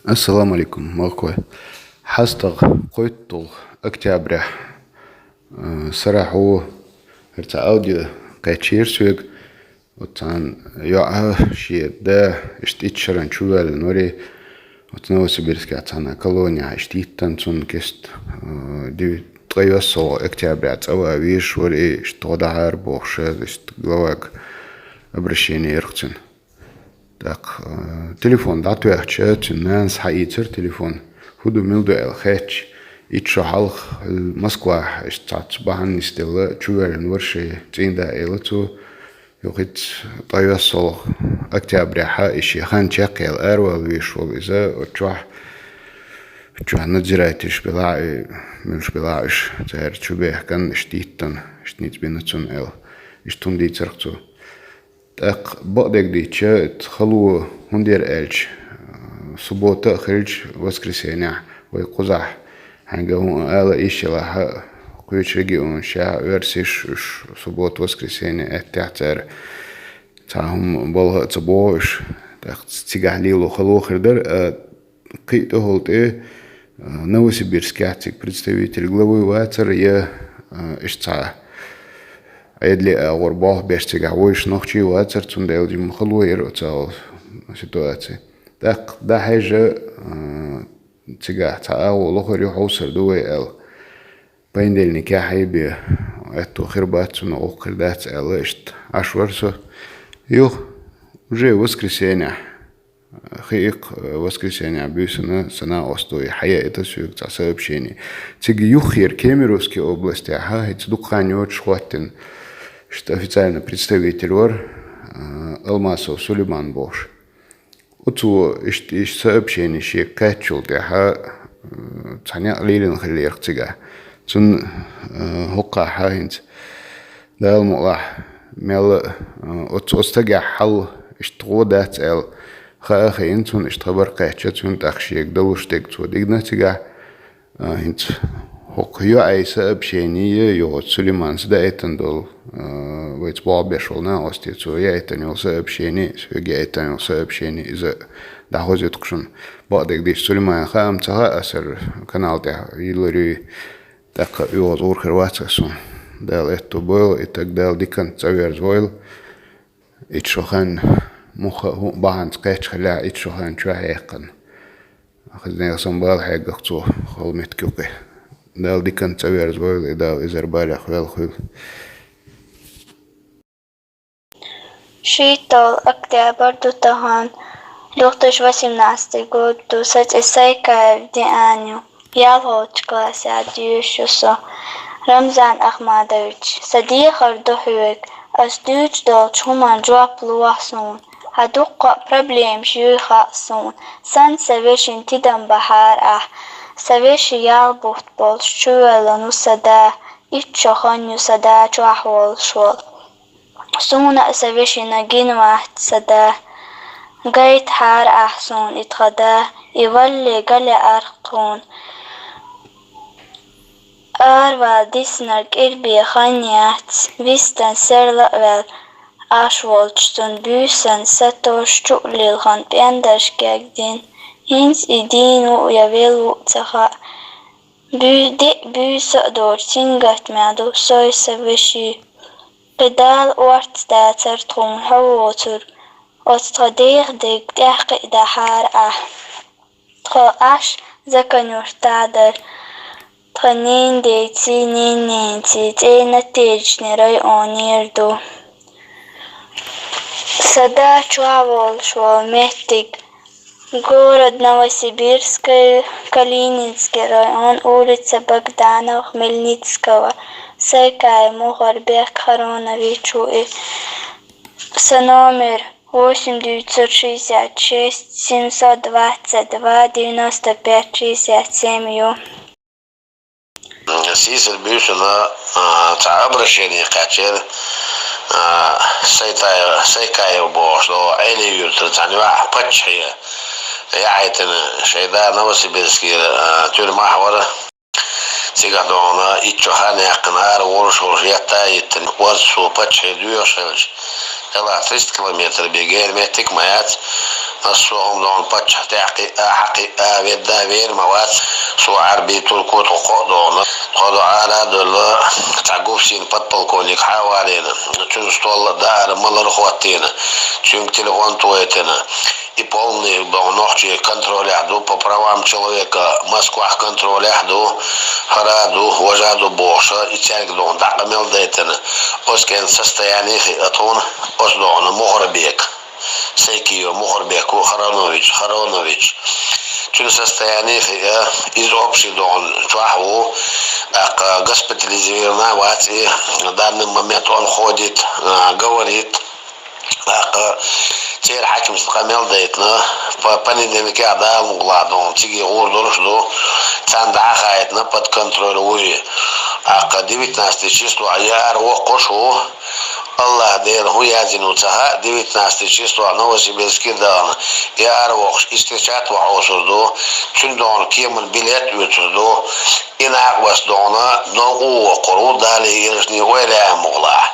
السلام عليكم ماكوي حستغ قيتل أكتابرة صراحة ارتا أوديو قيتشير سويق وطان يوعى شيء دا اشتيت شرن شوال نوري وتنو سبيرسكا تانا كولونيا اشتيت تنسون كست دي تغيوصو أكتابرة أو أويش وري اشتغدا عار بوخشة اشتغلواق обращение يرختن так телефон дату яхчет нанс хаитер телефон худу милду эл хэч итшо халх Москва штат бахан стела чуверен ворши цинда элцу يوقيت طيوصل أكتوبر ها إشي خان شاقيل أروال ويشول إذا وتروح نزرعتش بلاعي مش بلاعش تهر شبه كان اشتيتن اشتنيت بينتون ال اشتون دي ترقتو так بعدك دي تشات خلو هندير إلش سبوت خرج воскресенье ويقزح هنجو آل إيش لها قيش رجيون شاع ورسيش سبوت воскресенье التعتر تاهم بالها تبوش так تيجهليلو خلو خردر قيته هولت Новосибирский представитель главы ВАЦР я اشتاع أيدلي أغرباه بيشتغل ويش نخشي واتر تندل جم خلوير وتاو سيتواتي ده حاجة تجاه تاو لخر يحوصر دوي ال بين دل نكاحي بي اتو خربات ونقر دات ال اشت عشورسو يو уже воскресенье خيق воскресенье бюсена сана остой хая это сюк за сообщение тиги юхир Кемеровской области ага эти дуканёт шхваттен что официально представитель вор Алмасов Сулейман Бош. Отцу иш сообщение ши качул ха таня лилин хлерцига. Цун хока хайнц дал мула мел отцу остага хал иштгодат эл خاخين цун иштхабар кача цун тахшик давуштек цу дигнатига хинц هو أي сообщение يو Сулейман сда этандол ведь бабешол на остицу я это не сообщение я это не сообщение из доходит кшун بعدك دي Сулейман خام تها أسر канал ده يلوري так يو زور خرواتسون دال это был и так дал дикан цавер звоил итшохан مخ بان سقيتش خلا итшохан شاهيقن أخذنا صنبال حاجة خطو خلمت كوكي دال دي كان تسوي زويل دال إزر بالي خويل خويل Шитал октябрь 2018 год, 27 день, я в классе одевшийся. Рамзан Ахмадович, صديق الدحوك، أصدقائي دول شومان جواب لوحسون. هدوق проблем شيخ سون. سن سويشن تدم بحار سويش يال بوت بول شوال نوسدا إتشو خانيو سدا جوحول شول. سونا سويشنا جين واحد سدا قيت حار أحسون إتغدا يولي قلي أرقون ديسنرك إربي خانيات بيستن سرلأول أشوالشتون بيسن ستوش تقليل خان بيندرش كاكدين هنس إدينو يبيلو تخا بيسا دور تنغت مادو سوي سويشي قدال وارت داتر تخون حووتر وتتغديق ديك تحقق دحار تخاش زكنور تعدر تخنين ديتي نينتي نتيج نراي اونيردو سدا чувствовал, что местик город Новосибирский, Калининский район, улица Богдана Хмельницкого, Сайкай Мухарбек Хароновичу и с номер 8-966 722 95 67. Сисер бюшена обращение качер سيكاي وبوش لو عيني يوتر تاني واحد بتشي يعيتنا شيدا نوسيبيرسكي تقول ما حوله سيقعدونا يتشوهاني يقنار ورشوش يتايتن ورسو بتشي ديوشلش يلا 300 كيلومتر بيجير ميتك مايات الصوم دون بتش تحقي حقي بدا بير مواد سو عربي تركو تقو قالوا على دول تعقوب سين بطل كونيك حوالينا تنستول دار مال خواتينا تشم телефон تويتنا и полный ночи контролиаду по правам человека Москва контролиаду хараду вожаду боша и тягдон дакамел дейтена оскен состояние атон оздон мухарбек Сейкио Мухарбеку Харонович чун состояние из общей дон чуху госпитализирована вати на данный момент он ходит говорит теперь хаким стакамел дейтна по понедельнике ада мугладон тиги урдуршлу цанда хаятна под контроль уи 19 число аяр окошу Allah der huyazинуцаха 19 число Новосибирский дан яр вокш истечат ваусурду чундон кемн билет үтүрду инак васдона ногу окуру дали иршни уэля мугла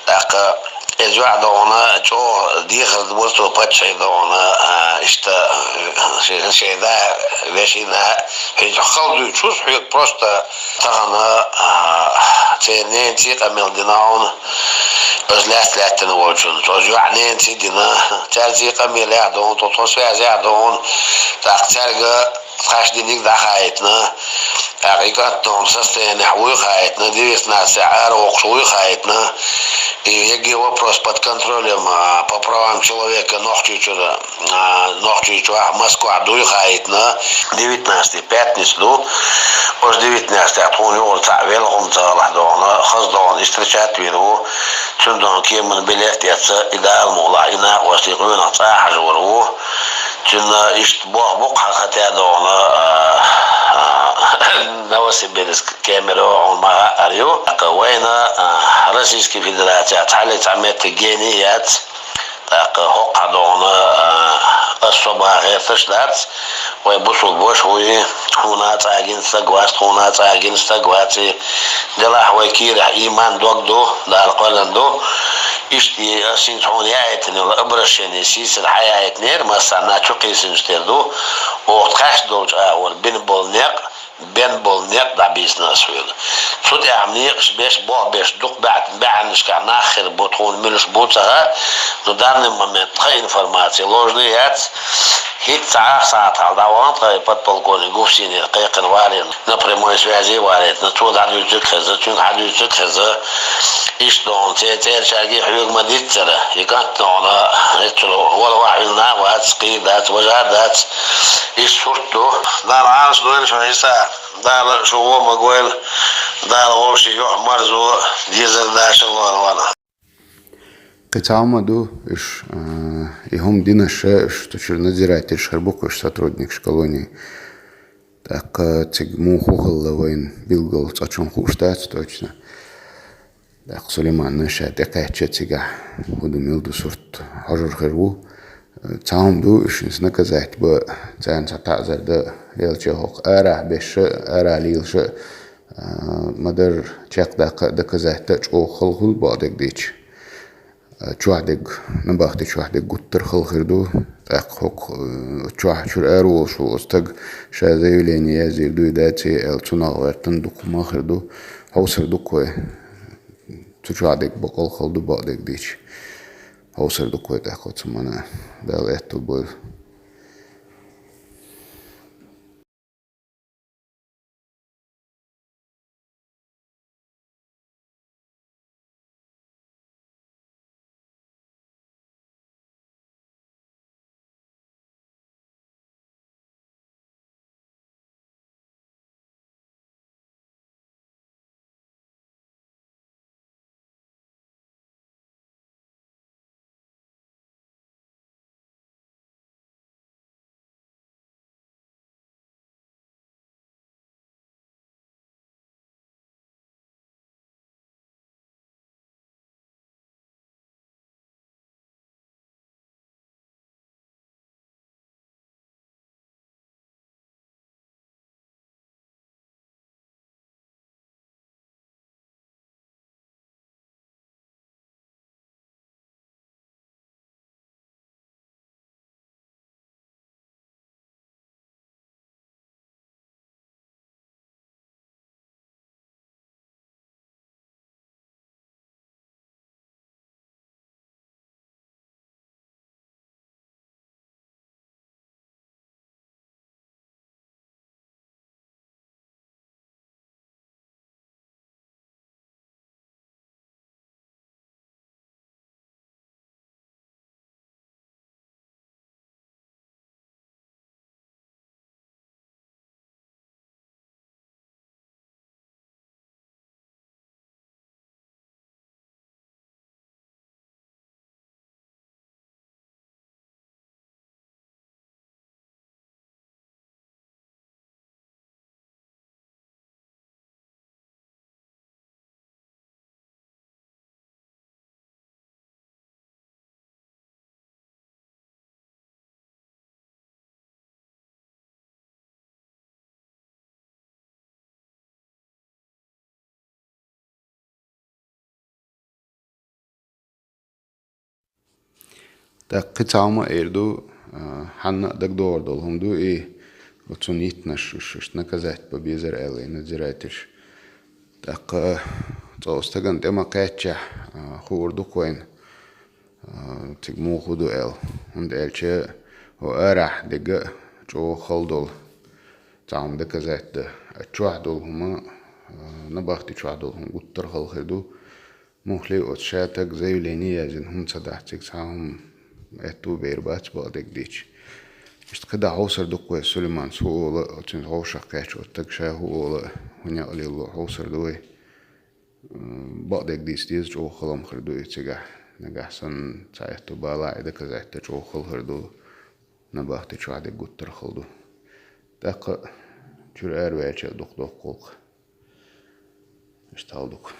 так Эжва дона чо дихал дворство патчай дона ишта шейда вешина хеж халду чус просто тагана ценен тиqa мелдинаун özləslətini olsun. Çocuğun tidina terziqa miladon totos yazadon taqtarga خاشدينك ده خايتنا حقيقة نونسستين حوي خايتنا ديس ناس عار وقشوي خايتنا يجي вопрос под контролем по правам человека нохчи чуа Москва дуй хаитна 19 пятницу ош 19 атуни орта велгом таладона хаздон истречат виру чундон кемн билет яца идал мула ина васиquna tahajuru чуна ишт бог хаката дона Новосибирск Кемерово ما أريو قوينا روسيسكي فيدرالية تعالي تعمل تجينيات حق دونا الصباح غير تشدات ويبصوا بوش وي هنا تعجين سجوات هنا تعجين سجوات دلاه وكير إيمان دوغدو دار قلندو إشتي سينتون يعيتني الأبرشني سيس الحياة نير ما سنا شقي سنستردو وقتاش دوج أول بين بولنيق بين بولنيق دا بيزنس ويل صوت يعمليقش بيش بوه بيش دوق بعنش كان آخر بوتون ملش بوتها но в данный момент информация ложная хит саат алдаван подполковник Гуфсини кайкын варен на прямой связи варит на туда ютюк хаза чун ютюк хаза иштон тетер шаги хюг мадитера и как она это вала вахилна ватски дат важадат и сурту дар анш дуэн шайса дар шуво магуэл дар воши марзу дизердашын варвана Катамаду иш и дина ше что чур надзиратель шарбук иш сотрудник колонии. Так циг мухухал лавайн билгал цачун хуштац точно. Так Сулейман наша такая чатига буду милду сурт хажур херву. Цаумду иш наказать бы цан цатазар да елчехок ара беш ара лилше мадар чак доказать тачо хулхул бадек дич. чухдег набахте чухдег гуттер хылхырду так хок чух чур ару шо остаг ша заявление зирду дати эл цунавертен докумахырду хаусырду кой чухдег бокол холду бадег дич хаусырду кой так вот мана дал это был قطعة إيردو حنا دك دور دول هم دو إيه وتصنيت نشوش نكزات ببيزر إلي نزراتش تاق توستغن تما كاتشا خور دو كوين تجمو خدو إل هم دالشا هو أرح دقا جو خلدول تعم دكزات ده أتشوح دول هما نباختي تشوح دول هم قطر خلخدو مخلي أتشاتك زي لينيا زين هم صدحتك ساهم اتو بيربات بعدك ديش مش كده عوصر دوكوي سليمان سوء أتين عوشة كاتش وتكشا هو هنيا قلي الله عوصر دوي بعدك ديش جو خلام خردوي تجاه نجح سن ساعتو بالا إذا كزعت جو خل خردو نباختي شو عدك قطر خلدو دق جرار ويتش دوق قلق اشتغل دوك